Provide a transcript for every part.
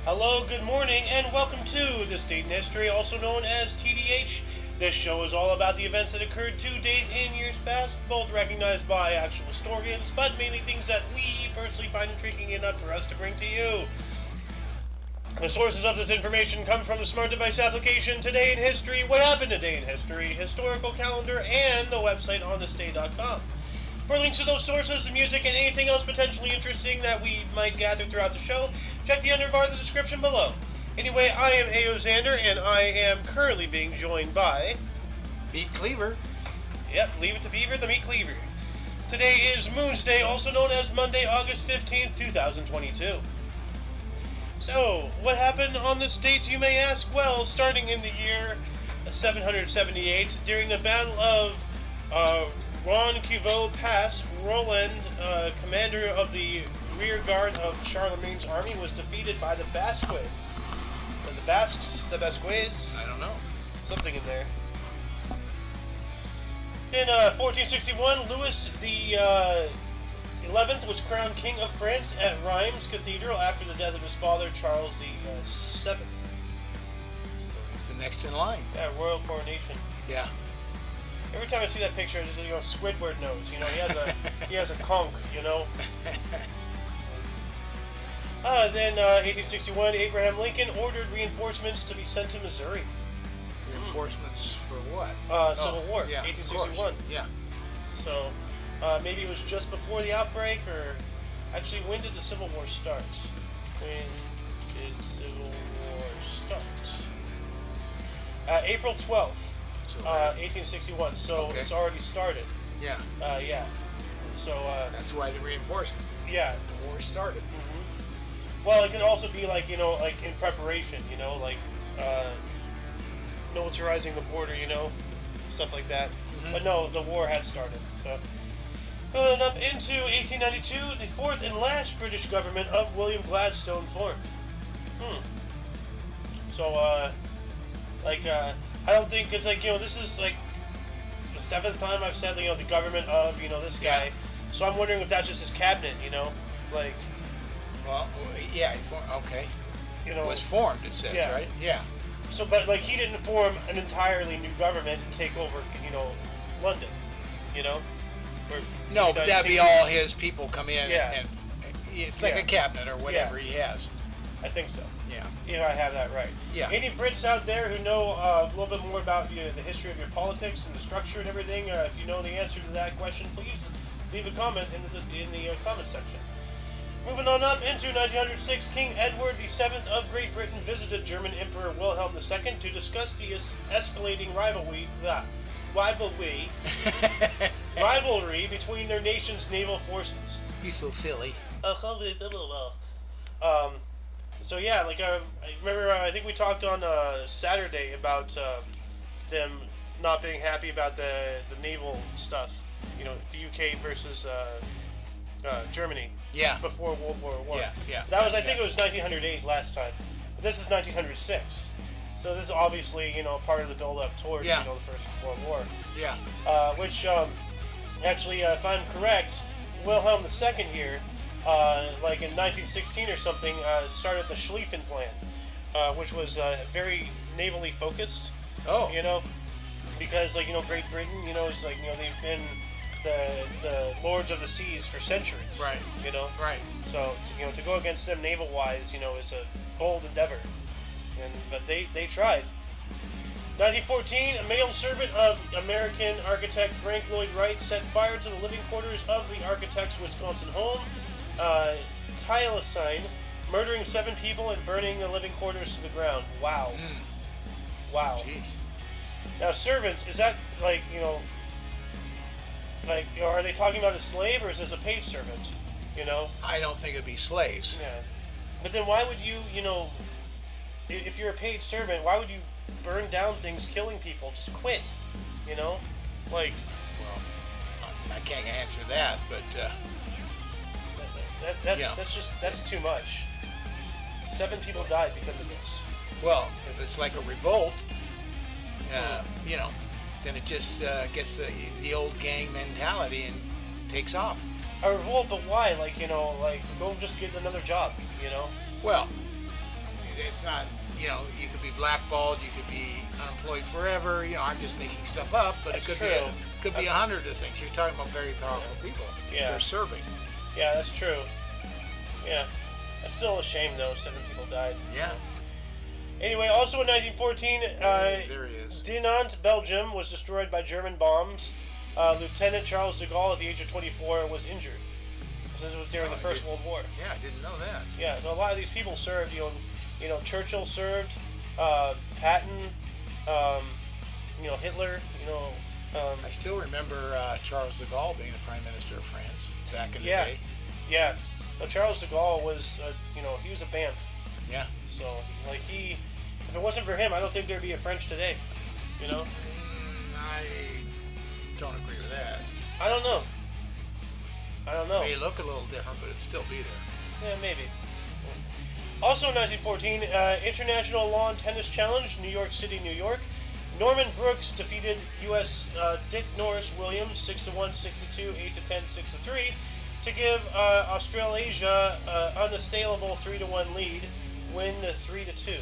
Hello, good morning, and welcome to This Date in History, also known as TDH. This show is all about the events that occurred to date in years past, both recognized by actual historians, but mainly things that we personally find intriguing enough for us to bring to you. The sources of this information come from the Smart Device application, Today in History, What Happened Today in History, Historical Calendar, and the website onthisday.com. For links to those sources, the music, and anything else potentially interesting that we might gather throughout the show, check the underbar of the description below. Anyway, I am A.O. Xander, and I am currently being joined by... Meat Cleaver. Yep, leave it to Beaver, the Meat Cleaver. Today is Moon's Day, also known as Monday, August 15th, 2022. So, what happened on this date, you may ask? Well, starting in the year 778, during the Battle of Roncevaux Pass, Roland, commander of the rear guard of Charlemagne's army, was defeated by the Basques. The Basques? The Basques? I don't know. Something in there. In 1461, Louis the 11th was crowned King of France at Reims Cathedral after the death of his father, Charles the 7th. So he's the next in line. Yeah, royal coronation. Yeah. Every time I see that picture, I just Squidward nose. You know, he has a conch. You know. Then 1861, Abraham Lincoln ordered reinforcements to be sent to Missouri. Reinforcements for what? Civil War. Yeah, 1861. Yeah. So maybe it was just before the outbreak, or actually, when did the Civil War start? When did Civil War start? April 12th. 1861, so okay. It's already started. Yeah. Yeah. So, that's why the reinforcements. Yeah. The war started. Mm-hmm. Well, it could also be like, like in preparation, like, militarizing the border, stuff like that. Mm-hmm. But no, the war had started. So, going up into 1892, the fourth and last British government of William Gladstone formed. So, I don't think it's like, this is like the seventh time I've said, the government of, this guy. Yeah. So I'm wondering if that's just his cabinet, like. Well, yeah, okay. It was formed, it says, yeah. Right? Yeah. So, but like he didn't form an entirely new government and take over, London, Or no, but that'd be all his people come in and it's like yeah. a cabinet or whatever he has. I think so. Yeah. I have that right. Yeah. Any Brits out there who know a little bit more about the history of your politics and the structure and everything, if you know the answer to that question, please leave a comment in the comment section. Moving on up into 1906, King Edward VII of Great Britain visited German Emperor Wilhelm II to discuss the escalating rivalry between their nation's naval forces. He's so silly. So yeah, like I remember, I think we talked on Saturday about them not being happy about the naval stuff. The UK versus Germany. Yeah. Before World War I. Yeah. That was, I think it was 1908 last time. But this is 1906. So this is obviously, part of the build-up towards, the First World War. Yeah. Which, actually, if I'm correct, Wilhelm II here, like in 1916 or something, started the Schlieffen Plan, which was very navally focused. Oh. Because, like, Great Britain, is like, they've been the lords of the seas for centuries. Right. Right. So, to go against them naval-wise, is a bold endeavor. But they tried. 1914, a male servant of American architect Frank Lloyd Wright set fire to the living quarters of the architect's Wisconsin home, Tylesine, murdering 7 people and burning the living quarters to the ground. Wow. Wow. Jeez. Now, servants, is that like, are they talking about a slave or is this a paid servant? I don't think it'd be slaves. Yeah. But then why would you, if you're a paid servant, why would you burn down things, killing people? Just quit, Like... Well, I can't answer that, but... That's too much. 7 people died because of this. Well, if it's like a revolt, then it just gets the old gang mentality and takes off. A revolt, but why? Like, go just get another job, Well, it's not, you could be blackballed, you could be unemployed forever. I'm just making stuff up, but That's it true. could be 100 of things. You're talking about very powerful people. Yeah. They're serving. Yeah, that's true. Yeah. That's still a shame, though. 7 people died. Yeah. Anyway, also in 1914, There he is. Dinant, Belgium, was destroyed by German bombs. Lieutenant Charles de Gaulle, at the age of 24, was injured. This was during the First World War. Yeah, I didn't know that. Yeah, no, a lot of these people served. Churchill served, Patton, Hitler. I still remember Charles de Gaulle being the Prime Minister of France back in the Yeah. day. Yeah. Well, Charles de Gaulle was, he was a Banff. Yeah. So, if it wasn't for him, I don't think there'd be a French today. I don't agree with that. I don't know. It may look a little different, but it'd still be there. Yeah, maybe. Also in 1914, International Lawn Tennis Challenge, New York City, New York. Norman Brooks defeated U.S. Dick Norris Williams 6-1, 6-2, 8-10, 6-3 to give Australasia unassailable 3-1 lead, win 3-2.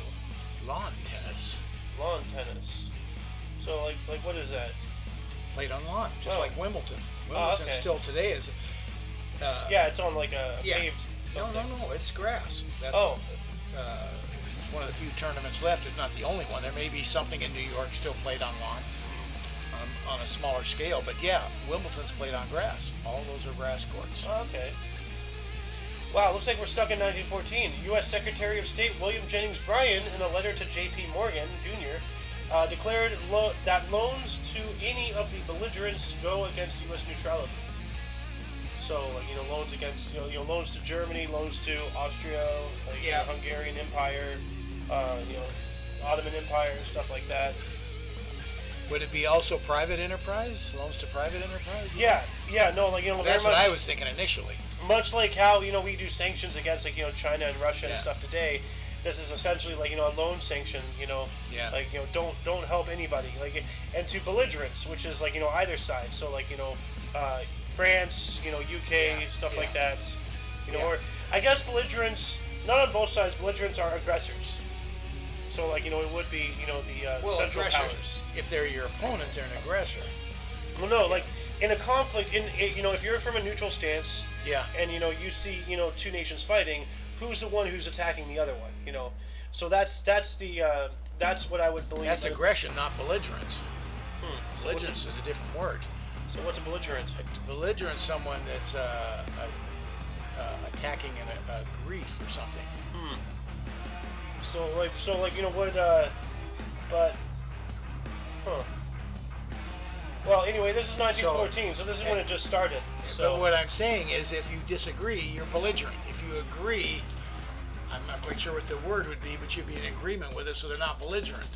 Lawn tennis. Lawn tennis. So what is that? Played on lawn, just like Wimbledon. Wimbledon okay. still today is. Yeah, it's on a paved. No, it's grass. That's one of the few tournaments left, if not the only one. There may be something in New York still played on lawn, on a smaller scale. But yeah, Wimbledon's played on grass. All those are grass courts. Oh, okay. Wow, looks like we're stuck in 1914. U.S. Secretary of State William Jennings Bryan, in a letter to J.P. Morgan, Jr., declared that loans to any of the belligerents go against U.S. neutrality. So, loans against, loans to Germany, loans to Austria, Hungarian Empire, Ottoman Empire, stuff like that. Would it be also private enterprise? Loans to private enterprise? That's what I was thinking initially. Much like how, we do sanctions against, China and Russia and stuff today. This is essentially a loan sanction, don't help anybody. And to belligerents, which is either side. So France, UK, stuff like that. Or I guess belligerents, not on both sides, belligerents are aggressors. So it would be, the Central Powers. If they're your opponent, they're an aggressor. Well, no, in a conflict, if you're from a neutral stance, and you see, two nations fighting, who's the one who's attacking the other one? So that's what I would believe. That's aggression, not belligerence. So Belligerence is a different word. So what's a belligerent? A belligerent is someone that's attacking a grief or something. Well, anyway, this is 1914, so this is when it just started. So but what I'm saying is, if you disagree, you're belligerent. If you agree, I'm not quite sure what the word would be, but you'd be in agreement with it, so they're not belligerent.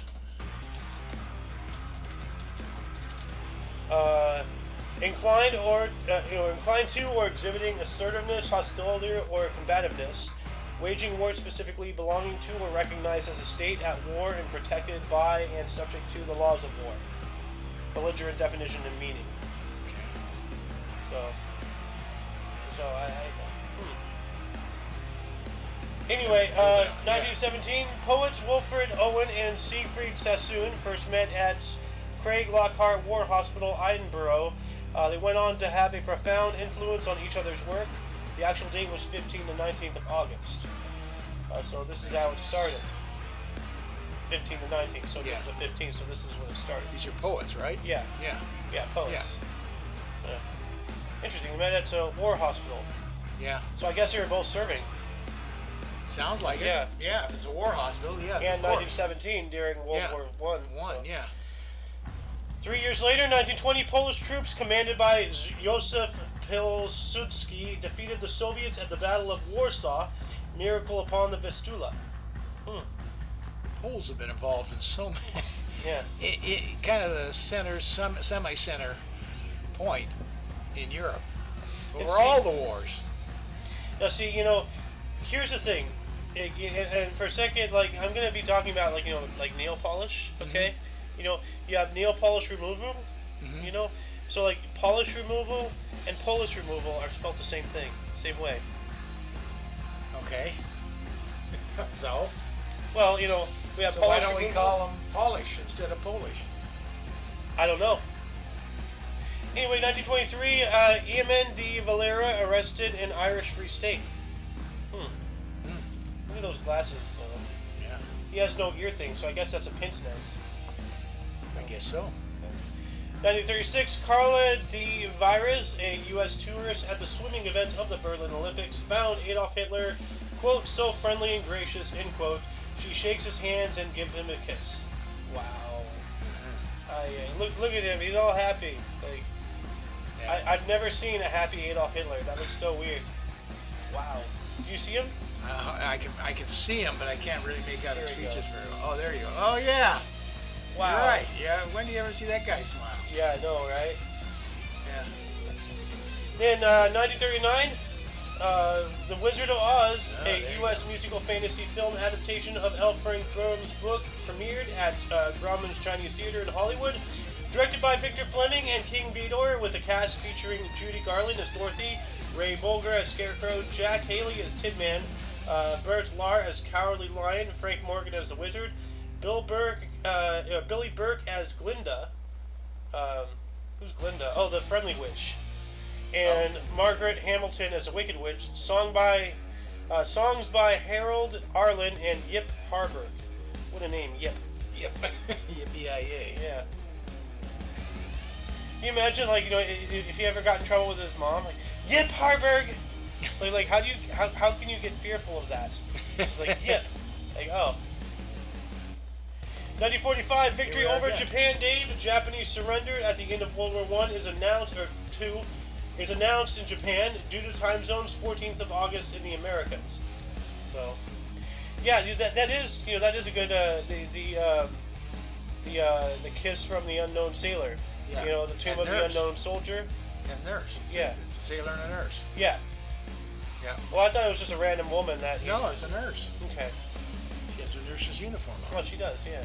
Inclined to or exhibiting assertiveness, hostility, or combativeness, waging war specifically, belonging to or recognized as a state at war and protected by and subject to the laws of war. Belligerent definition and meaning. Anyway, 1917, poets Wilfred Owen and Siegfried Sassoon first met at Craig Lockhart War Hospital, Edinburgh. They went on to have a profound influence on each other's work. The actual date was 15th to 19th of August. So this is how it started. 15th to 19th, so this is the 15th, so this is when it started. These are poets, right? Yeah, poets. Yeah. Interesting, they met at a war hospital. Yeah. So I guess they were both serving. Sounds like it. Yeah, if it's a war hospital, And 1917 during World War I. Yeah. 3 years later, 1920, Polish troops commanded by Józef Pilsudski defeated the Soviets at the Battle of Warsaw, miracle upon the Vistula. Poles have been involved in so many. Yeah. It kind of the center, semi-center point in Europe over all the wars. Now, see, here's the thing, and for a second, I'm going to be talking about, nail polish, okay? Mm-hmm. You have nail polish removal, so, polish removal and polish removal are spelled the same thing, same way. Okay. So? Well, we have So Polish. why don't we call them Polish instead of Polish? I don't know. Anyway, 1923, Eamon de Valera arrested in Irish Free State. Look at those glasses. Yeah. He has no ear thing, so I guess that's a pince nez. I guess so. 1936, Carla de Vires, a U.S. tourist at the swimming event of the Berlin Olympics, found Adolf Hitler, quote, so friendly and gracious, end quote. She shakes his hands and gives him a kiss. Wow. Look at him. He's all happy. Like, Yeah. I've never seen a happy Adolf Hitler. That looks so weird. Wow. Do you see him? I can see him, but I can't really make out his There you features go. very well. Oh, there you go. Oh, yeah. Wow. You're right. Yeah. When do you ever see that guy smile? Yeah, I know, right? Yeah. In 1939, The Wizard of Oz, Oh, a there you U.S. musical fantasy film adaptation of L. Frank Baum's book, premiered at Grauman's Chinese Theater in Hollywood. Directed by Victor Fleming and King Vidor, with a cast featuring Judy Garland as Dorothy, Ray Bolger as Scarecrow, Jack Haley as Tin Man, Bert Lahr as Cowardly Lion, Frank Morgan as the Wizard, Billy Burke as Glinda. Who's Glinda? Oh, the Friendly Witch. And Margaret Hamilton as the Wicked Witch. Songs by Harold Arlen and Yip Harburg. What a name, Yip. Yep. Yippee-yi-yay. Yeah. Can you imagine, like, if he ever got in trouble with his mom, like, Yip Harburg! Like how can you get fearful of that? It's like, Yip. Like, oh. 1945, victory Here we are over again. Japan Day. The Japanese surrendered at the end of World War I is announced in Japan due to time zones 14th of August in the Americas. So, yeah, that is a good the kiss from the unknown sailor. Yeah. The tomb And of the nurse. unknown soldier. And nurse. It's Yeah. It's a sailor and a nurse. Yeah. Yeah. Well, I thought it was just a random woman that. No, it's a nurse. Okay. She has her nurse's uniform on. Well, she does, yeah.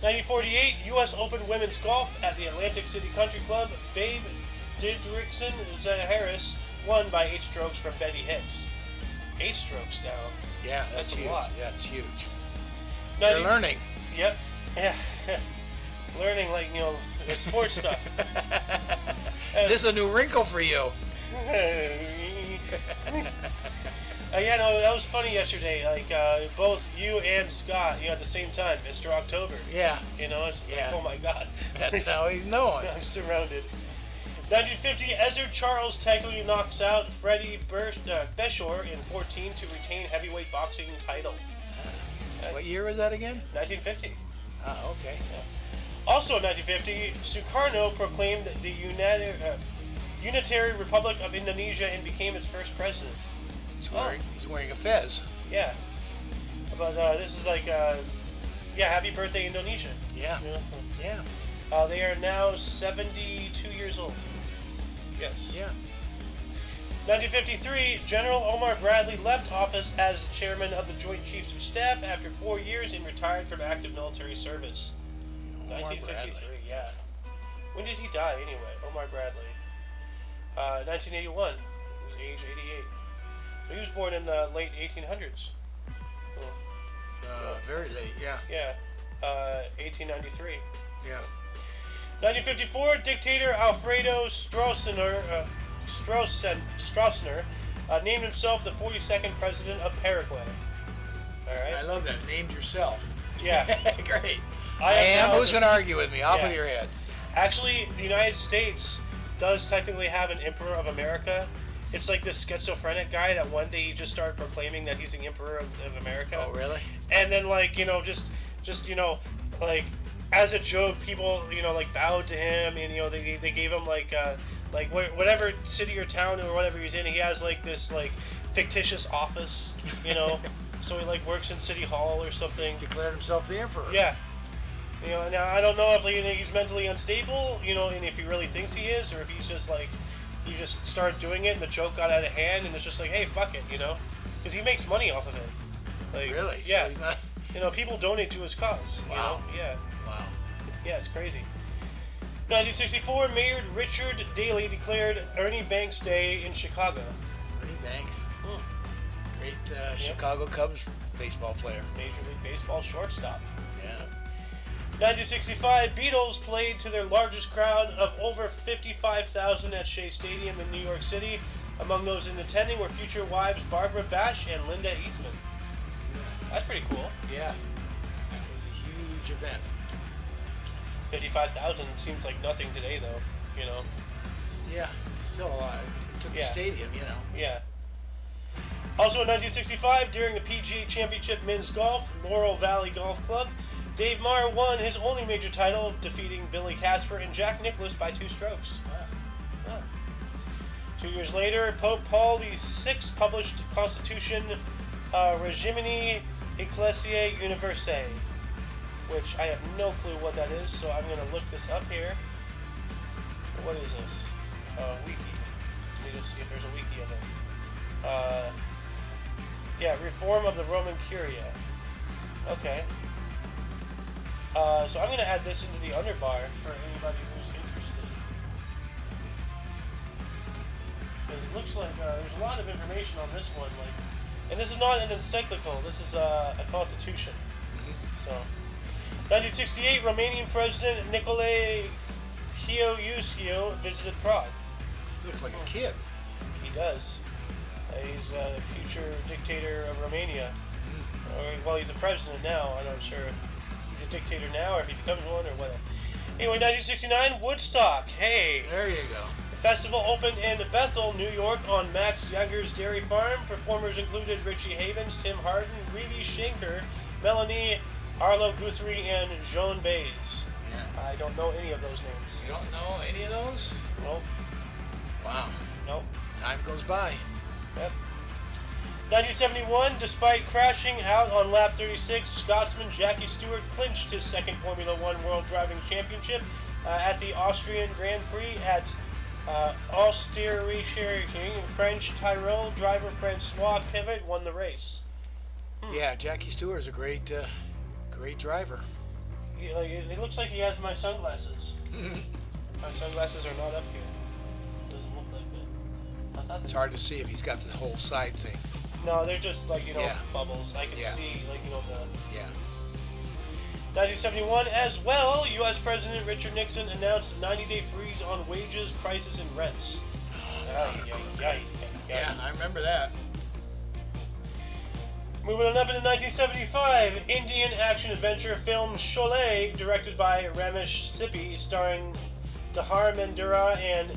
1948, U.S. Open Women's Golf at the Atlantic City Country Club. Babe Didrikson Harris won by 8 strokes from Betty Hicks. 8 strokes now. Yeah, That's that's a huge. lot. Yeah, it's huge. 90 They're learning. Yep. Yeah. Learning, like, the sports stuff. This is a new wrinkle for you. Yeah, no, that was funny yesterday. Like, both you and Scott, at the same time, Mr. October. Yeah. It's just Yeah. like, oh my god. That's how he's known. I'm surrounded. 1950, Ezzard Charles technically knocks out Freddie Beshore in 14 to retain heavyweight boxing title. What year was that again? 1950. Oh, okay. Also in 1950, Sukarno proclaimed the Unitary Republic of Indonesia and became its first president. He's wearing a fez. Yeah. But this is like, happy birthday, Indonesia. Yeah. Yeah. They are now 72 years old. Yes. Yeah. 1953, General Omar Bradley left office as chairman of the Joint Chiefs of Staff after 4 years and retired from active military service. Omar 1953, Bradley. yeah. When did he die anyway? Omar Bradley. 1981. He was age 88. But he was born in the late 1800s. Very late, yeah. Yeah. 1893. Yeah. 1954, dictator Alfredo Stroessner named himself the 42nd president of Paraguay. All right. I love that. Named yourself. Yeah. Great. I I am. now Who's the- going to argue with me? Off Yeah. with your head. Actually, the United States does technically have an emperor of America. It's like this schizophrenic guy that one day he just started proclaiming that he's the emperor of America. Oh, really? And then, like, just like, as a joke, people, like, bowed to him, and, they gave him, like whatever city or town or whatever he's in, he has, like, this, like, fictitious office, so he, like, works in City Hall or something. Declared himself the emperor. Yeah. Now I don't know if he's mentally unstable, and if he really thinks he is, or if he's just, like, he just started doing it and the joke got out of hand, and it's just like, hey, fuck it, because he makes money off of it. Like, Really? So Yeah. he's not... People donate to his cause. Wow. Yeah. Wow. Yeah, it's crazy. 1964, Mayor Richard Daley declared Ernie Banks Day in Chicago. Ernie Banks. great Chicago Cubs baseball player. Major League Baseball shortstop. Yeah. 1965, Beatles played to their largest crowd of over 55,000 at Shea Stadium in New York City. Among those in attending were future wives Barbara Bash and Linda Eastman. That's pretty cool. Yeah. That was a huge event. 55,000 seems like nothing today, though. You know. Yeah. Still alive. It took the stadium, you know. Yeah. Also in 1965, during the PGA Championship Men's Golf, Laurel Valley Golf Club, Dave Marr won his only major title, defeating Billy Casper and Jack Nicklaus by 2 strokes. Wow. 2 years later, Pope Paul VI published Constitution Regimini Ecclesiae Universae, which I have no clue what that is, so I'm going to look this up here. What is this? Wiki. Let me just see if there's a wiki of it. Yeah, reform of the Roman Curia. Okay. So I'm going to add this into the underbar for anybody who's interested. It looks like there's a lot of information on this one, and this is not an encyclical. This is a constitution. So, 1968, Romanian President Nicolae Ceausescu visited Prague. Looks like a kid. He does. He's a future dictator of Romania. Well, he's a president now. I'm not sure if he's a dictator now or if he becomes one or whatever. Anyway, 1969, Woodstock. Hey. There you go. The festival opened in Bethel, New York on Max Yeager's dairy farm. Performers included Richie Havens, Tim Harden, Reevy Shinker, Melanie Arlo Guthrie, and Joan Baez. Yeah. I don't know any of those names. You don't know any of those? Nope. Wow. Nope. Time goes by. Yep. 1971, despite crashing out on lap 36, Scotsman Jackie Stewart clinched his second Formula One World Driving Championship at the Austrian Grand Prix at Österreich. French Tyrol driver Francois Kevet won the race. Yeah, Jackie Stewart is a great driver. Yeah, it looks like he has my sunglasses. My sunglasses are not up here. Doesn't look like it. It's hard to see if he's got the whole side thing. No, they're just bubbles. I can see the. Yeah. 1971 as well, U.S. President Richard Nixon announced a 90-day freeze on wages, prices, and rents. Yeah, I remember that. Moving on up into 1975, Indian action-adventure film Sholay, directed by Ramesh Sippy, starring Dharmendra and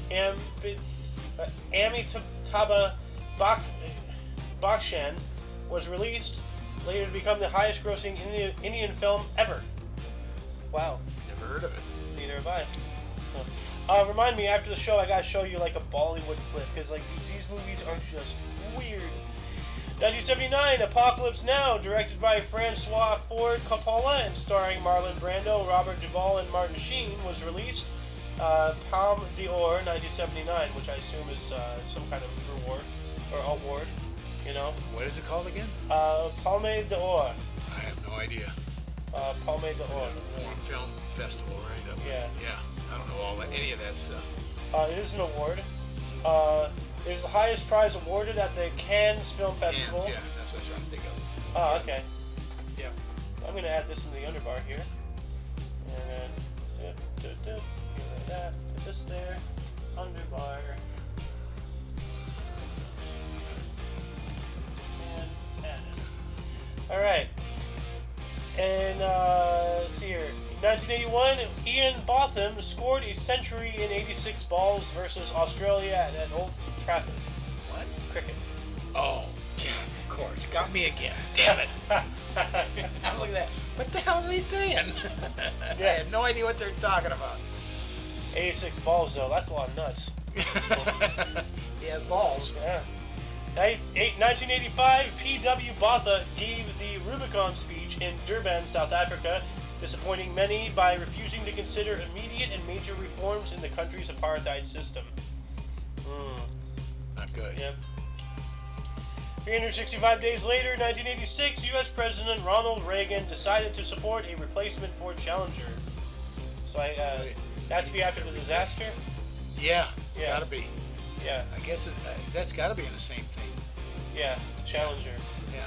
Amitabh Bachchan, was released, later to become the highest-grossing Indian film ever. Wow. Never heard of it. Neither have I. Remind me, after the show, I gotta show you like a Bollywood clip, because these movies are just weird. 1979, Apocalypse Now, directed by Francois Ford Coppola and starring Marlon Brando, Robert Duvall, and Martin Sheen, was released. Palme d'Or, 1979, which I assume is some kind of reward or award, you know. What is it called again? Palme d'Or. I have no idea. Palme d'Or. Foreign Film Festival, right? Yeah. Yeah. I don't know any of that stuff. It is an award. It is the highest prize awarded at the Cannes Film Festival. Cannes, yeah, that's what I was trying to think of. Oh, okay. Yeah. So I'm going to add this in the underbar here. And then, get rid of that, put this there, underbar. And add it. Alright. And, let's see here. 1981, Ian Botham scored a century in 86 balls versus Australia at Old Trafford. What? Cricket. Oh, yeah, of course. Got me again. Damn it. I'm looking at that. What the hell are they saying? I have no idea what they're talking about. 86 balls, though. That's a lot of nuts. He has balls. Yeah. 1985, P.W. Botha gave the Rubicon speech in Durban, South Africa, disappointing many by refusing to consider immediate and major reforms in the country's apartheid system. Not good. Yep. 365 days later, 1986, U.S. President Ronald Reagan decided to support a replacement Ford Challenger. So it has to be after the disaster? Yeah, it's got to be. Yeah. I guess that's got to be in the same thing. Yeah, Challenger. Yeah.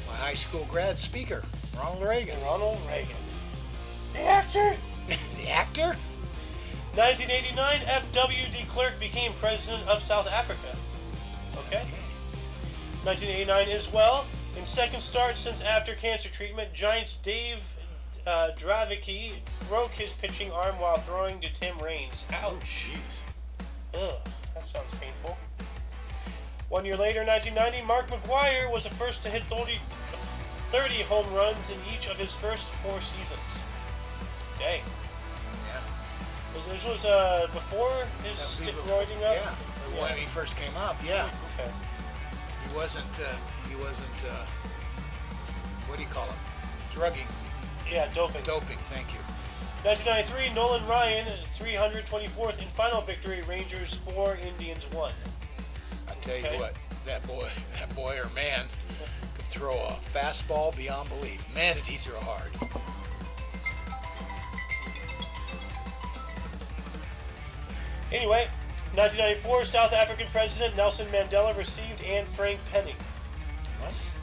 My high school grad speaker, Ronald Reagan. Ronald Reagan. The actor? The actor? 1989, F.W. de Klerk became president of South Africa. Okay. 1989 as well. In second start since after cancer treatment, Giants' Dave Dravicki broke his pitching arm while throwing to Tim Raines. Ouch. Oh, jeez. Ugh, that sounds painful. 1 year later, 1990, Mark McGwire was the first to hit 30 home runs in each of his first 4 seasons. Dang. Yeah. This was before his steroiding up? Yeah, when he first came up, yeah. Okay. He wasn't, what do you call it? Drugging. Yeah, doping. Doping, thank you. 1993, Nolan Ryan, 324th and final victory, Rangers 4, Indians 1. I tell you what, that boy or man could throw a fastball beyond belief. Man, did he throw hard. Anyway, 1994, South African President Nelson Mandela received Anne Frank Penning. What?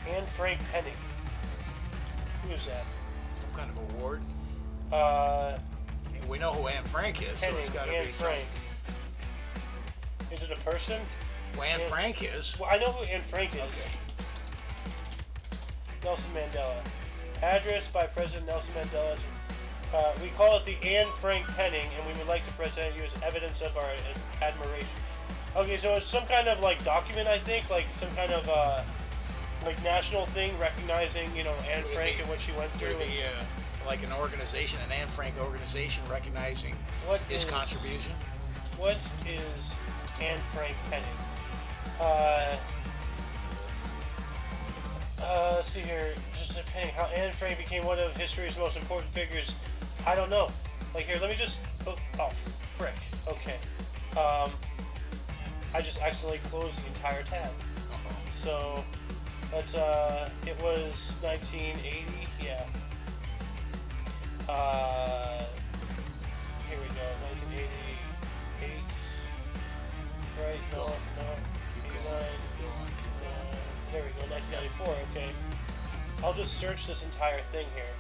Anne Frank Penning. Who is that? Some kind of award? We know who Anne Frank is, Penning, so it's got to Anne be Frank. Is it a person? Who Anne Frank is. Well, I know who Anne Frank is. Okay. Nelson Mandela. Address by President Nelson Mandela. We call it the Anne Frank Penning, and we would like to present you as evidence of our admiration. Okay, so it's some kind of like document, I think, like some kind of like national thing recognizing, Anne Frank and what she went through. Would it be like an organization, an Anne Frank organization recognizing his contribution? What is Anne Frank Penning? Let's see here. Just a Penning. How Anne Frank became one of history's most important figures. I don't know. Like here, let me just. Oh, frick. Okay. I just accidentally closed the entire tab. So, that's it was 1980. Yeah. Here we go. 1988. Right? No. 89. There we go. 1994. Okay. I'll just search this entire thing here.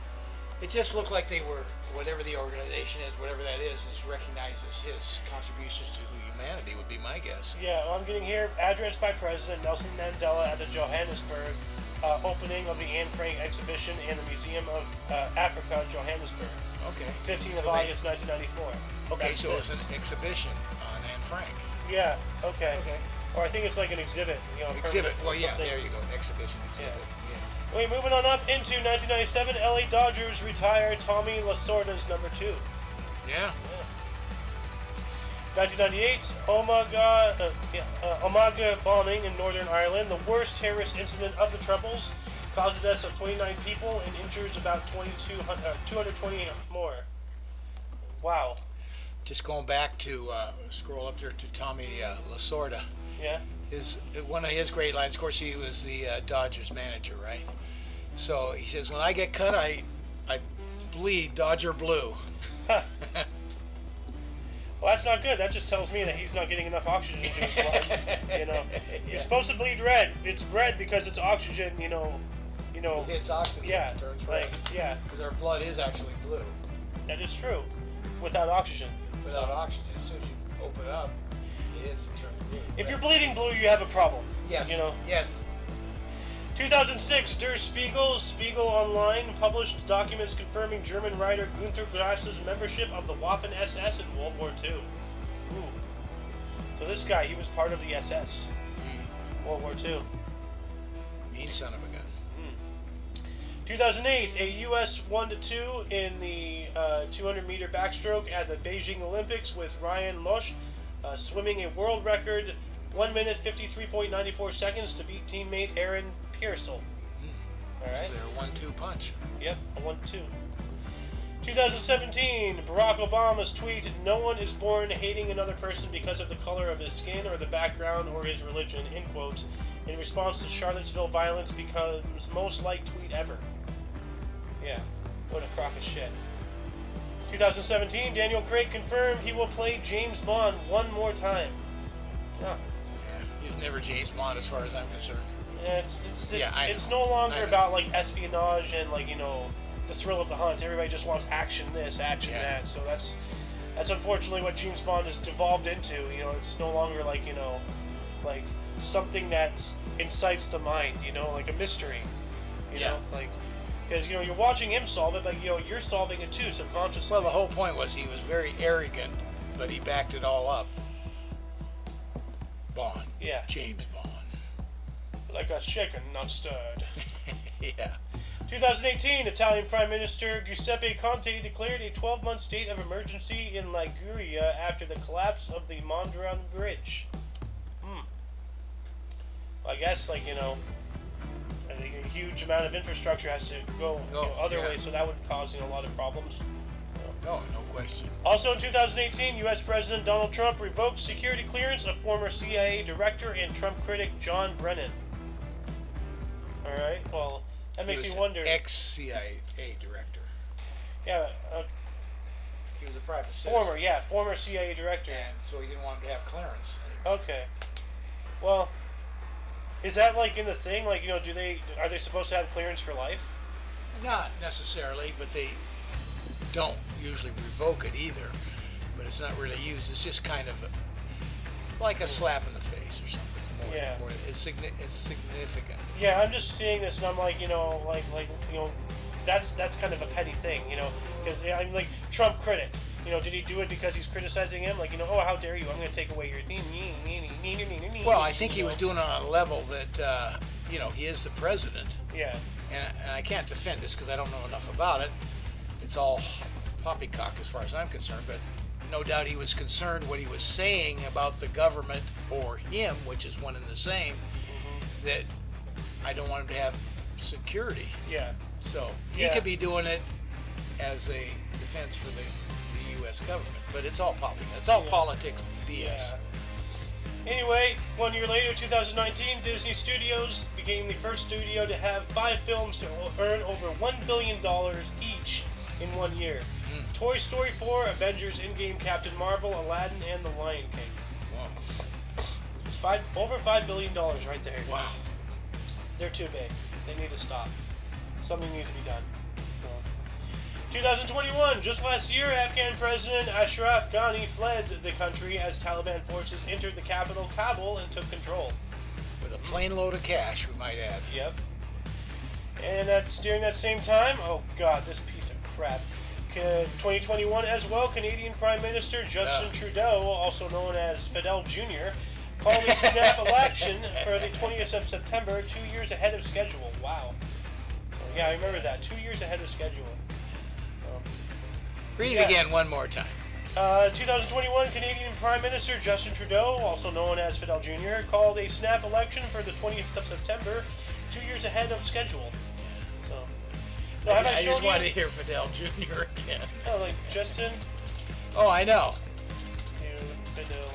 It just looked like they were, whatever the organization is, whatever that is recognizes his contributions to humanity, would be my guess. Yeah, well, I'm getting here, address by President Nelson Mandela at the Johannesburg opening of the Anne Frank exhibition in the Museum of Africa, Johannesburg. Okay. 15th of August, 1994. Okay, That's so it was an exhibition on Anne Frank. Yeah, okay. Okay. Or I think it's like an exhibit. Exhibit, well, yeah, there you go, exhibition, exhibit. Yeah. Wait, moving on up into 1997, LA Dodgers retire Tommy Lasorda's number 2. Yeah. 1998, Omagh bombing in Northern Ireland, the worst terrorist incident of the Troubles, caused the deaths of 29 people and injures about 220 more. Wow. Just going back to scroll up there to Tommy Lasorda. Yeah. One of his great lines. Of course, he was the Dodgers manager, right? So he says, "When I get cut, I bleed Dodger blue." Well, that's not good. That just tells me that he's not getting enough oxygen to his blood. Yeah. You're supposed to bleed red. It's red because it's oxygen. It's oxygen. Yeah. It turns red. Yeah. Because our blood is actually blue. That is true. Without oxygen. Without oxygen, as soon as you open it up, it turns blue. If you're bleeding blue, you have a problem. Yes. Yes. 2006, Der Spiegel Online published documents confirming German writer Günter Grass's membership of the Waffen-SS in World War II. Ooh. So this guy, he was part of the SS. World War II. Mean son of a gun. 2008, a U.S. 1-2 in the 200-meter backstroke at the Beijing Olympics with Ryan Loesch swimming a world record 1 minute 53.94 seconds to beat teammate Aaron Pearsall. All right. So they're a 1-2 punch. Yep, a 1-2. 2017, Barack Obama's tweet, "No one is born hating another person because of the color of his skin or the background or his religion," end quote, in response to Charlottesville violence becomes most liked tweet ever. Yeah, what a crock of shit. 2017, Daniel Craig confirmed he will play James Bond one more time. Oh. He's never James Bond as far as I'm concerned. It's no longer about like espionage and like the thrill of the hunt. Everybody just wants action this, action that. So that's unfortunately what James Bond has devolved into. It's no longer like like something that incites the mind. Like a mystery. Like because you're watching him solve it, but you're solving it too subconsciously. Well, the whole point was he was very arrogant, but he backed it all up. Bond. Yeah. James Bond. Like a shaken, not stirred. Yeah. 2018, Italian Prime Minister Giuseppe Conte declared a 12-month state of emergency in Liguria after the collapse of the Mondrian Bridge. I guess, I think a huge amount of infrastructure has to go other ways, so that would cause a lot of problems. No question. Also in 2018, U.S. President Donald Trump revoked security clearance of former CIA director and Trump critic John Brennan. All right, well, that makes me wonder. Ex-CIA director. Yeah. He was a private citizen. Former CIA director. And so he didn't want him to have clearance. Okay. Well, is that in the thing? Are they supposed to have clearance for life? Not necessarily, but they don't usually revoke it either. But it's not really used. It's just kind of like a slap in the face or something. More, it's significant. Yeah, I'm just seeing this and I'm like, that's kind of a petty thing, because I'm like Trump critic. Did he do it because he's criticizing him? Oh, how dare you? I'm going to take away your theme. Well, I think he was doing it on a level that, he is the president. Yeah. And I can't defend this because I don't know enough about it. It's all poppycock as far as I'm concerned, but no doubt he was concerned what he was saying about the government or him, which is one and the same, that I don't want him to have security. Yeah. So he could be doing it as a defense for the U.S. government, but it's all poppycock. It's all politics BS. Yeah. Anyway, 1 year later, 2019, Disney Studios became the first studio to have 5 films to earn over $1 billion each in 1 year. Toy Story 4, Avengers Endgame, Captain Marvel, Aladdin, and The Lion King. Wow. Over $5 billion right there. Wow. They're too big. They need to stop. Something needs to be done. 2021, just last year, Afghan President Ashraf Ghani fled the country as Taliban forces entered the capital, Kabul, and took control. With a plane load of cash, we might add. Yep. And that's during that same time, oh god, this piece of crap. 2021 as well, Canadian Prime Minister Justin Trudeau, also known as Fidel Jr., called a snap election for the 20th of September, 2 years ahead of schedule. Wow. So, yeah, I remember that. 2 years ahead of schedule. Read it again one more time. 2021 Canadian Prime Minister Justin Trudeau, also known as Fidel Jr., called a snap election for the 20th of September, 2 years ahead of schedule. So, now, I just wanted to hear Fidel Jr. again. Oh, like Justin? Oh, I know. Fidel.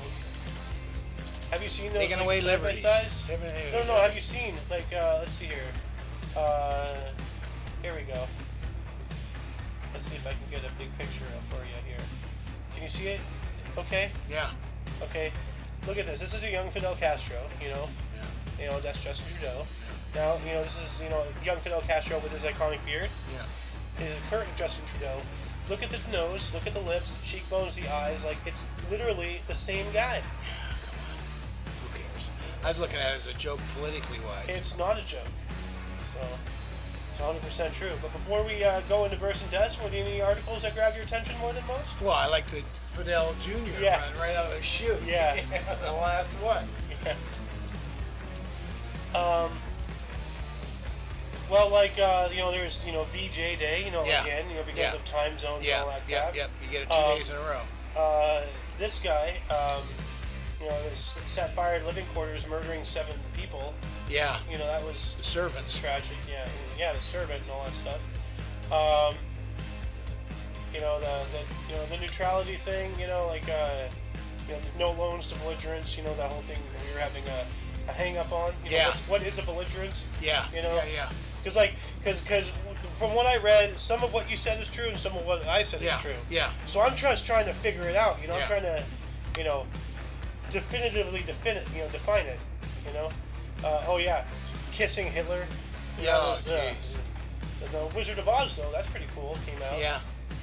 Have you seen those? Taking away liberties. No. Have you seen let's see here. Here we go. Let's see if I can get a big picture for you here. Can you see it? Okay. Yeah. Okay. Look at this. This is a young Fidel Castro. Yeah. That's Justin Trudeau. Now, this is young Fidel Castro with his iconic beard. Yeah. His current Justin Trudeau. Look at the nose. Look at the lips, cheekbones, the eyes. It's literally the same guy. Yeah. Come on. Who cares? I was looking at it as a joke politically wise. It's not a joke. So. It's 100% true. But before we go into burst and deaths, were there any articles that grabbed your attention more than most? Well, I like the Fidel Jr. run right out of the chute. Yeah. The last one. Yeah. Well, there's, VJ Day, again, because of time zones and all that crap. Yep. You get it 2 days in a row. This guy, set fire to living quarters, murdering 7 people. Yeah. That was the servants. Tragic. Yeah, the servant and all that stuff. The neutrality thing. No loans to belligerents. That whole thing we were having a hang up on. What is a belligerent? Yeah. Yeah. Because from what I read, some of what you said is true, and some of what I said is true. Yeah. So I'm just trying to figure it out. I'm trying to, definitively define it. You know. Oh yeah, kissing Hitler. You know, Oh, jeez. The Wizard of Oz, though, that's pretty cool. Came out.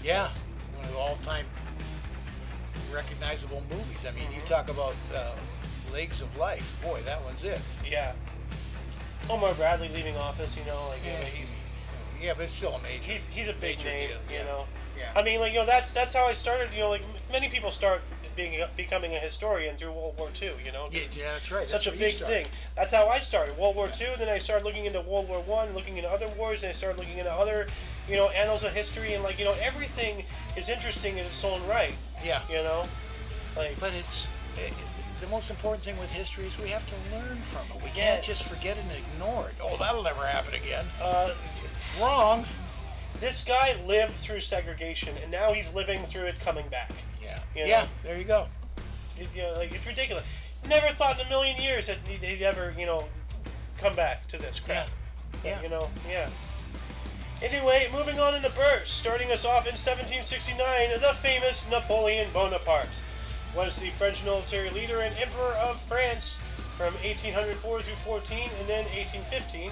Yeah. One of the all-time recognizable movies. I mean, you talk about Legs of Life. Boy, that one's it. Yeah. Omar Bradley leaving office. You know, like he's. Yeah, but it's still a major. He's a big name. Deal. You know. Yeah. I mean, like, you know, that's how I started. You know, like many people start becoming a historian through World War II. You know. Yeah, that's right. Such a big thing. That's how I started. World War II. Then I started looking into World War I, looking into other wars, and I started looking into other, you know, annals of history, and like, you know, everything is interesting in its own right. Yeah. You know, like. But it's the most important thing with history is we have to learn from it. We can't just forget and ignore it. Oh, that'll never happen again. Wrong. This guy lived through segregation, and now he's living through it coming back. Yeah. You know? Yeah. There you go. You know, like, it's ridiculous. Never thought in a million years that he'd ever, you know, come back to this crap. Yeah. But, you know, yeah. Anyway, moving on in the burst, starting us off in 1769, the famous Napoleon Bonaparte was the French military leader and emperor of France from 1804 through 14, and then 1815.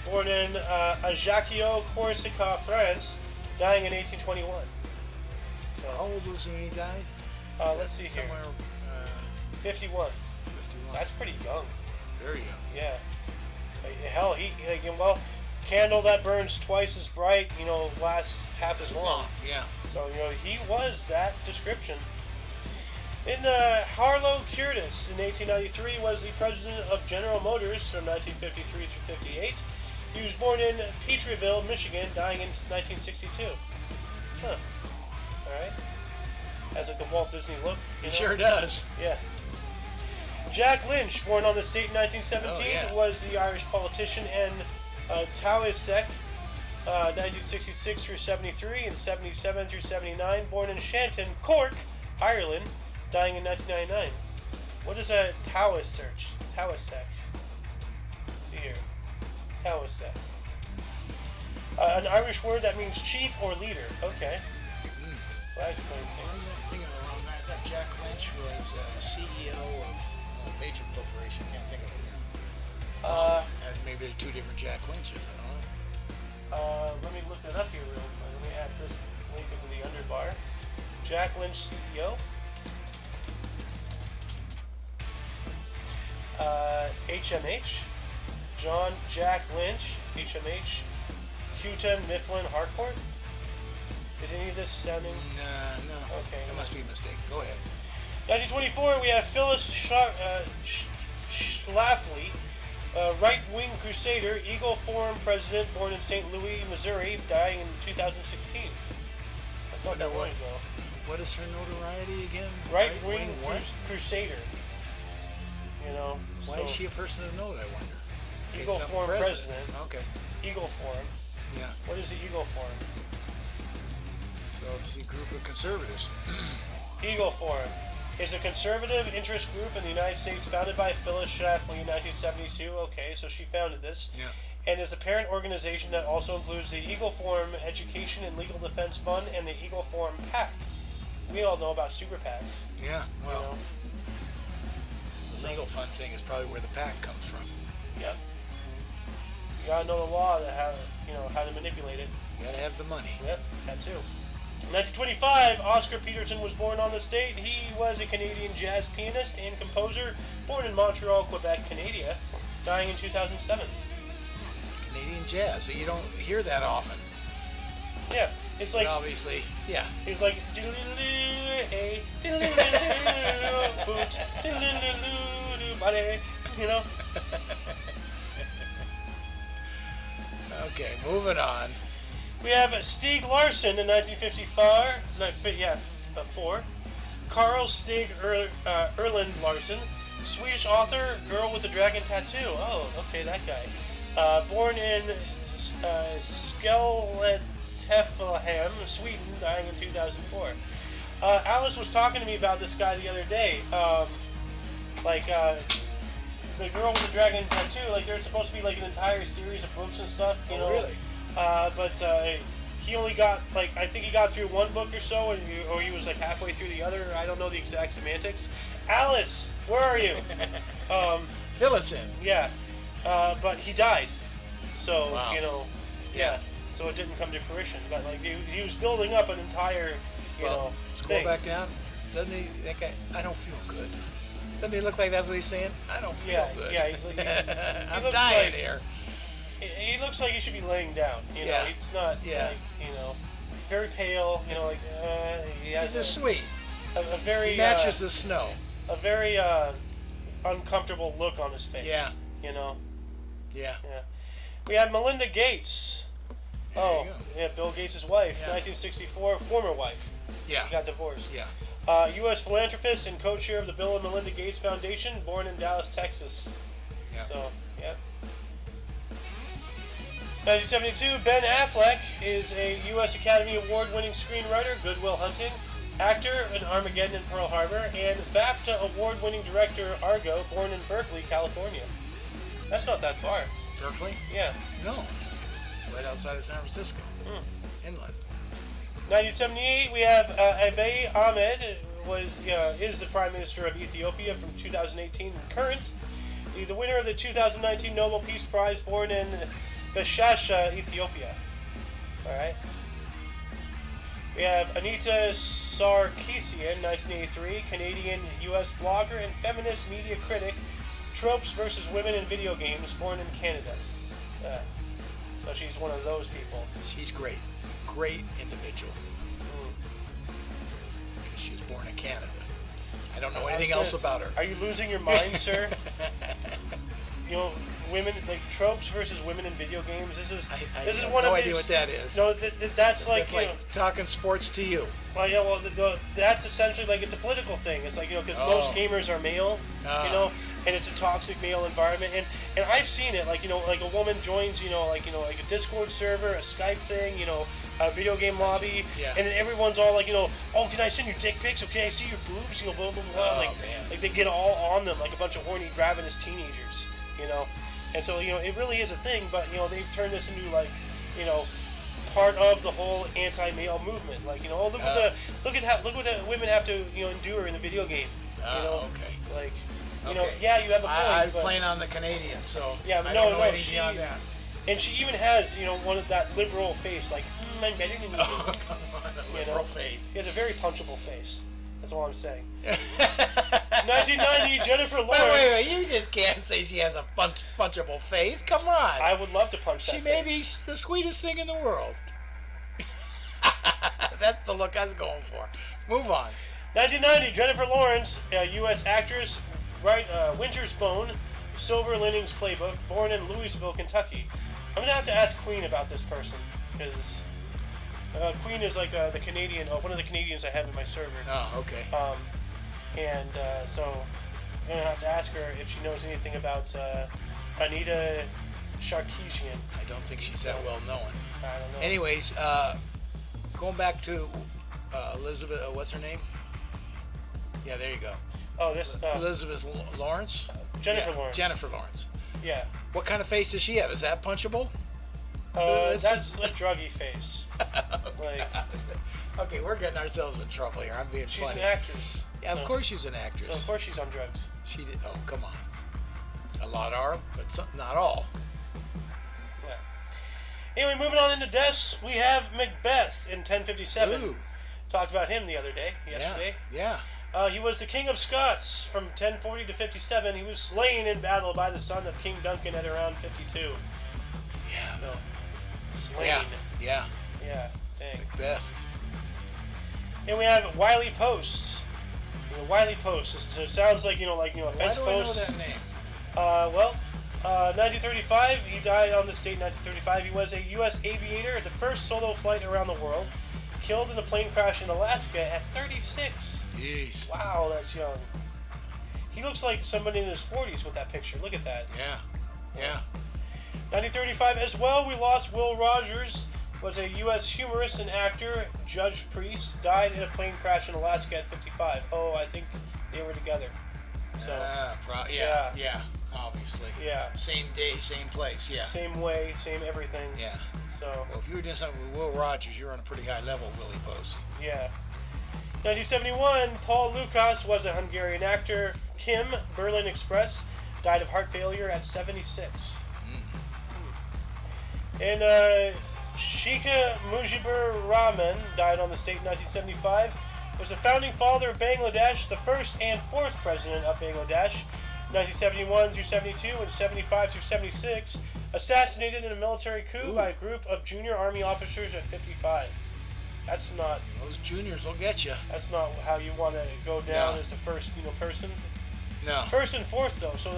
Born in Ajaccio, Corsica, France, dying in 1821. So, how old was he when he died? Let's see here. Somewhere 51. 51. That's pretty young. Very young. Yeah. Hell, he candle that burns twice as bright, you know, lasts half as long. Yeah. So, you know, he was that description. In Harlow Curtis in 1893 was the president of General Motors from 1953 through 58. He was born in Petreville, Michigan, dying in 1962. Huh. All right. Has like the Walt Disney look. He sure does. Yeah. Jack Lynch, born on this date in 1917, was the Irish politician and Taoiseach, 1966 through 73 and 77 through 79. Born in Shanton, Cork, Ireland, dying in 1999. What is a Taoiseach? Taoiseach. See here. Taoiseach. An Irish word that means chief or leader. Okay. Well, that explains I was things. thinking along that. I thought Jack Lynch was CEO of a major corporation. Can't think of it. Maybe there's two different Jack Lynches. I don't know. Let me look that up here real quick. Let me add this link into the underbar. Jack Lynch, CEO. HMH. John Jack Lynch, HMH. Houghton Mifflin Harcourt. Is any of this sounding? No. Okay. That must be a mistake. Go ahead. 1924, we have Phyllis Schlafly, right-wing crusader, Eagle Forum president, born in St. Louis, Missouri, dying in 2016. That's not that long ago. What is her notoriety again? Right-wing crusader. You know. Why is she a person of note, I wonder? Eagle Forum president. Okay. Eagle Forum. Yeah. What is the Eagle Forum? So it's a group of conservatives. Eagle Forum is a conservative interest group in the United States founded by Phyllis Schlafly in 1972. Okay, so she founded this. Yeah. And is a parent organization that also includes the Eagle Forum Education and Legal Defense Fund and the Eagle Forum PAC. We all know about super PACs. Yeah, well, You know? the legal fund thing is probably where the PAC comes from. Yep. You gotta know the law to how to manipulate it. You gotta have the money. Yep, that too. In 1925, Oscar Peterson was born on this date. He was a Canadian jazz pianist and composer, born in Montreal, Quebec, Canada, dying in 2007. Canadian jazz. You don't hear that often. Yeah, it's like, But obviously, yeah. he's like, hey, boots, buddy, you know? Okay, moving on. We have Stieg Larsson in 1954. Four. Carl Stig Erland Larsson, Swedish author, girl with a dragon tattoo. Oh, okay, that guy. Born in Skelleftehamn, Sweden, dying in 2004. Alice was talking to me about this guy the other day. The girl with the dragon tattoo. Like, there's supposed to be like an entire series of books and stuff. You know. Really? But he only got, like, I think he got through one book or so, or he was like halfway through the other. I don't know the exact semantics. Alice, where are you? Fill us in. Yeah. But he died. So, Wow. yeah. So it didn't come to fruition. But, like, he was building up an entire, scroll thing. back down. Doesn't he? That guy, I don't feel good. Doesn't he look like that's what he's saying? I don't feel good. Yeah, I'm looks dying like, here. He looks like he should be laying down. He's not, very pale, he has He's just sweet. a very... He matches the snow. A very uncomfortable look on his face. Yeah. Yeah. Yeah. We have Melinda Gates. There you go. Yeah, Bill Gates' wife, Yeah. 1964, former wife. Yeah. Got divorced. Yeah. U.S. philanthropist and co-chair of the Bill and Melinda Gates Foundation, born in Dallas, Texas. Yeah. So, yeah. 1972, Ben Affleck is a U.S. Academy Award-winning screenwriter, Good Will Hunting, actor in Armageddon and Pearl Harbor, and BAFTA Award-winning director Argo, born in Berkeley, California. That's not that far. Berkeley? Yeah. No. Right outside of San Francisco. Inland. 1978, we have Abiy Ahmed is the Prime Minister of Ethiopia from 2018 and current. The winner of the 2019 Nobel Peace Prize, born in Beshasha, Ethiopia. All right. We have Anita Sarkeesian, 1983, Canadian-U.S. blogger and feminist media critic. Tropes versus women in video games, born in Canada. So she's one of those people. She's great. Great individual. Because she was born in Canada. I don't know anything else about her. Are you losing your mind, sir? Women, like, tropes versus women in video games. This is have one no of idea his, what that is. No, that's like, talking sports to you. Well, yeah, that's essentially like it's a political thing. It's like, because most gamers are male, and it's a toxic male environment. And I've seen it, like a woman joins, like a Discord server, a Skype thing, a video game lobby, and then everyone's all like, oh, can I send you dick pics? Okay, I see your boobs, blah blah blah. Like they get all on them like a bunch of horny, ravenous teenagers, And so it really is a thing, but they've turned this into like part of the whole anti-male movement. Like look at what the women have to endure in the video game. Okay. Like okay. Yeah, you have a point. I'm but playing on the Canadian, so yeah, I don't know anything beyond that. And she even has one of that liberal face, like I'm better than you. Oh, come on, a liberal face. He has a very punchable face. That's all I'm saying. 1990, Jennifer Lawrence. Wait, you just can't say she has a punchable face. Come on. I would love to punch that face. She may be the sweetest thing in the world. That's the look I was going for. Move on. 1990, Jennifer Lawrence, U.S. actress, Winter's Bone, Silver Linings Playbook, born in Louisville, Kentucky. I'm going to have to ask Queen about this person, because Queen is like the Canadian, one of the Canadians I have in my server. Oh, okay. So I'm going to have to ask her if she knows anything about Anita Sarkeesian. I don't think she's that well known. I don't know. Anyways, going back to Elizabeth, what's her name? Yeah, there you go. Oh, this... Elizabeth Lawrence? Jennifer Lawrence. Jennifer Lawrence. Yeah. What kind of face does she have? Is that punchable? That's a druggy face. Okay, we're getting ourselves in trouble here. I'm being She's funny. an actress. Yeah, of course she's an actress. So of course she's on drugs. She did. Oh, come on. A lot are, but not all. Yeah. Anyway, moving on into deaths, we have Macbeth in 1057. Ooh. Talked about him the other day, yesterday. Yeah. He was the King of Scots from 1040 to 57. He was slain in battle by the son of King Duncan at around 52. Yeah. So, slain. Yeah. Yeah, dang. Macbeth. And we have Wiley Post. Wiley Post. So it sounds like, a fence post. Why do I know that name? 1935. He died on this date in 1935. He was a U.S. aviator, the first solo flight around the world. Killed in a plane crash in Alaska at 36. Jeez. Wow, that's young. He looks like somebody in his 40s with that picture. Look at that. Yeah. 1935 as well, we lost Will Rogers. Was a U.S. humorist and actor, judge priest, died in a plane crash in Alaska at 55. Oh, I think they were together. So. Yeah. Obviously. Yeah. Same day, same place. Yeah. Same way, same everything. Yeah. So. Well, if you were doing something with Will Rogers, you're on a pretty high level, Willie Post. Yeah. 1971, Paul Lukas was a Hungarian actor. Kim, Berlin Express, Died of heart failure at 76. And Sheikh Mujibur Rahman died on this date in 1975. Was the founding father of Bangladesh, the first and fourth president of Bangladesh, 1971 through 72 and 75 through 76. Assassinated in a military coup by a group of junior army officers at 55. That's not... Those juniors will get you. That's not how you want to go down as the first, person. No. First and fourth, though. So,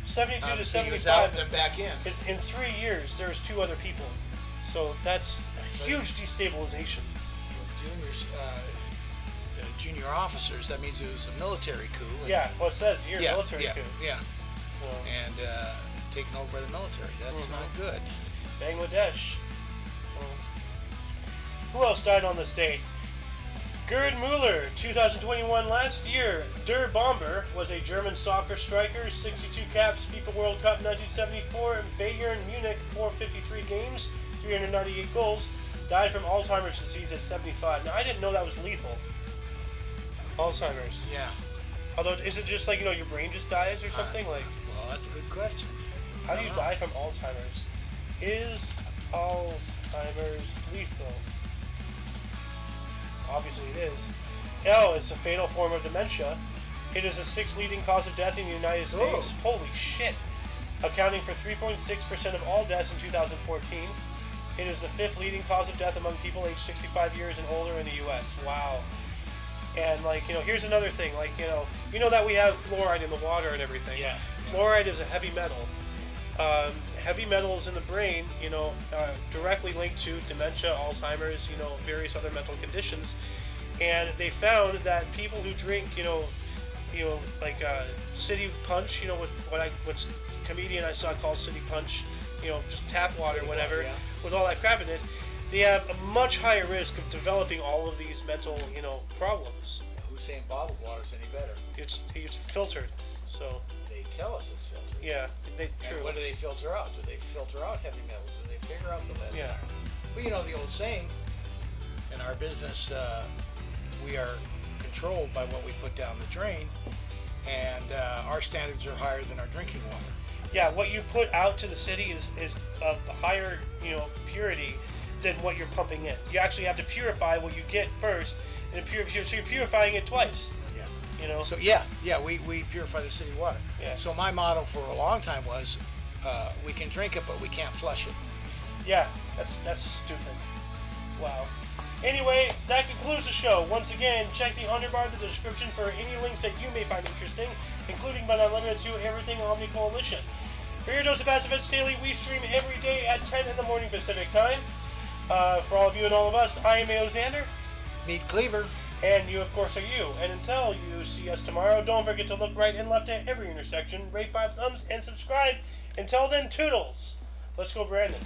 72 to 75. Out and then back in. In 3 years, there's 2 other people. So that's a huge destabilization. Juniors, junior officers, that means it was a military coup. Yeah, well, it says here, military coup. Yeah. And taken over by the military. That's not good. Bangladesh. Who else died on this date? Gerd Müller, 2021 last year. Der Bomber was a German soccer striker, 62 caps, FIFA World Cup 1974, Bayern Munich 453 games, 398 goals. Died from Alzheimer's disease at 75. Now, I didn't know that was lethal. Alzheimer's. Yeah. Although, is it just your brain just dies or something? Well, that's a good question. How do you die from Alzheimer's? Is Alzheimer's lethal? Obviously it is. Oh, it's a fatal form of dementia. It is the 6th leading cause of death in the United States. Holy shit. Accounting for 3.6% of all deaths in 2014. It is the 5th leading cause of death among people aged 65 years and older in the U.S. Wow. And, here's another thing. That we have fluoride in the water and everything. Yeah. Fluoride is a heavy metal. Heavy metals in the brain, directly linked to dementia, Alzheimer's, various other mental conditions. And they found that people who drink, City Punch, what's a comedian I saw called City Punch, just tap water, whatever, with all that crap in it, they have a much higher risk of developing all of these mental, problems. Who's saying bottled water's any better? It's filtered, so. They tell us it's filtered. Yeah, true. And what do they filter out? Do they filter out heavy metals? Do they figure out the lead? Yeah. Well, the old saying, in our business, we are controlled by what we put down the drain, and our standards are higher than our drinking water. Yeah, what you put out to the city is of higher, purity than what you're pumping in. You actually have to purify what you get first, and so you're purifying it twice. So we purify the city water. Yeah. So my motto for a long time was, we can drink it, but we can't flush it. Yeah, that's stupid. Wow. Anyway, that concludes the show. Once again, check the underbar of the description for any links that you may find interesting, including but not limited to everything Omni Coalition. For your dose of Passive Events Daily, we stream every day at 10 in the morning Pacific time. For all of you and all of us, I am A.O. Xander. Meet Cleaver. And you, of course, are you. And until you see us tomorrow, don't forget to look right and left at every intersection, rate 5 thumbs, and subscribe. Until then, toodles. Let's go, Brandon.